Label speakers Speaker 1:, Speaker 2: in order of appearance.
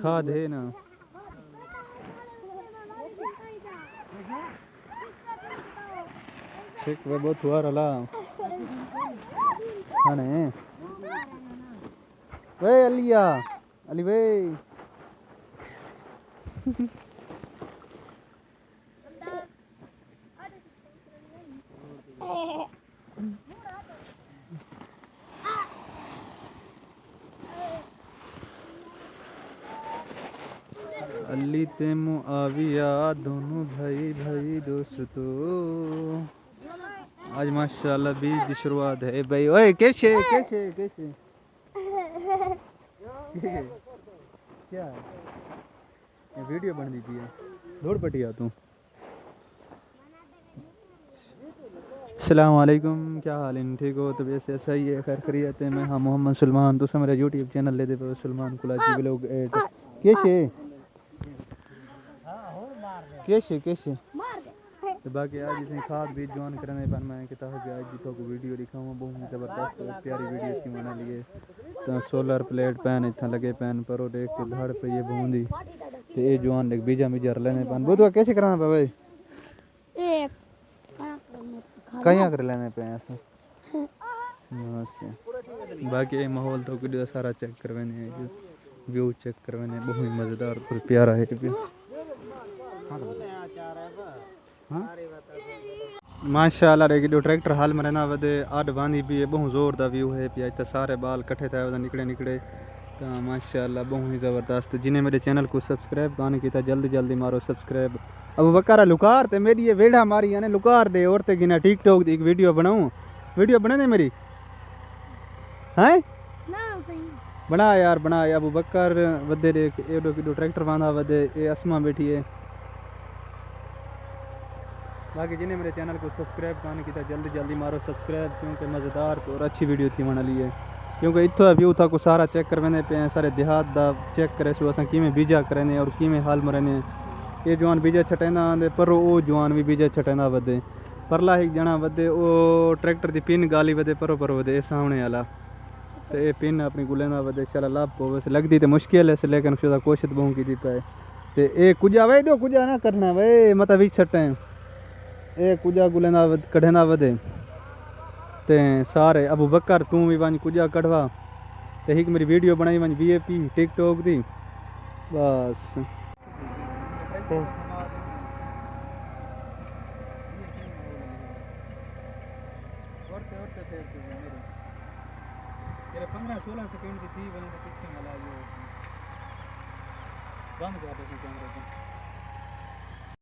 Speaker 1: खाद है ना ठीक वे बहुत हुआ रला खाने वे अलिया अली वे अली तेमु आविया दोनों भाई भाई दोस्तों आज माशाल्लाह बीज की शुरुआत है भाई। ओए कैसे कैसे कैसे क्या ये वीडियो बन दी थी दौड़ पटिया तू। अस्सलाम वालेकुम क्या हाल है ठीक हो तबीयत से सही है खैर खैरियत है। मैं हाँ मोहम्मद सलमान तो मेरा यूट्यूब चैनल ले दे सलमान कुलाची ब्लॉग कैसे कैसे कैसे तो बाकी आज इसने खाद बीज जवान करने पर मैं कहता हूँ कि आज जी को वीडियो दिखाऊंगा बहुत ज़बरदस्त प्यारी वीडियो की बना लिए तो सोलर प्लेट पैन इतना लगे पैन पर और देख घर पे ये बूंदी तो ये जवान देख बीजा बीजा लेने पैन बहुत कैसे कराना पे भाई कहीं कर लेने पे ऐसा बाकी ये माहौल तो वीडियो सारा चेक करवाने व्यू चेक करवाने बहुत मज़ेदार और प्यारा है माशाल्लाह रे जो ट्रैक्टर हाल में रहना वदे आड बांधी भी है बहुत जोर दा व्यू है पिया तो सारे बाल कट्ठे थे वदा निकले निकले तो माशाल्लाह बहुत ही ज़बरदस्त। जिन्हें मेरे चैनल को सब्सक्राइब काने किया जल्दी जल्दी मारो सब्सक्राइब। अब बकारा लुकार ते मेरी ये वेड़ा मारी यानी लुकार दे और ते गिना टिकटॉक दी एक वीडियो बनाऊं वीडियो बना दे मेरी हैं बना यार बना अबू बकर वदे देख एडो किडो ट्रैक्टर बांधा वदे ये असमा बैठी है। बाकी जिन्हें मेरे चैनल को सब्सक्राइब करने की जल्दी जल्दी मारो सब्सक्राइब क्योंकि मज़ेदार और अच्छी वीडियो थी बना ली है क्योंकि इतना व्यू था को सारा चेक करवाने पे हैं सारे देहात दा चेक करे सो अस किमें बीजा करें और किमें हाल में रहने ये जवान बीजा छटेंदा आंदे पर वो जवान भी बीजा छटेंदा वधे परला एक जना वधे वो ट्रैक्टर की पिन गाली वधे पर वधे सामने वाला तो ये पिन अपनी गुलेंदा वधे चला लाभ पो वैसे लगती तो मुश्किल है लेकिन उसका कोशिश बहु की दी पाए तो ये कुजा वे दो कुजा ना करना वे मत भी छटें ए कुजा गुलेंदा कढ़ेंदा वधे ते सारे अबू बकर तू भी वन कुजा कढ़वा ते एक मेरी वीडियो बनाई वन VIP टिकटॉक दी बस तेरे 15-16 सेकंड की थी बने तो पीछे वाला ये बंद कर दो कैमरे को।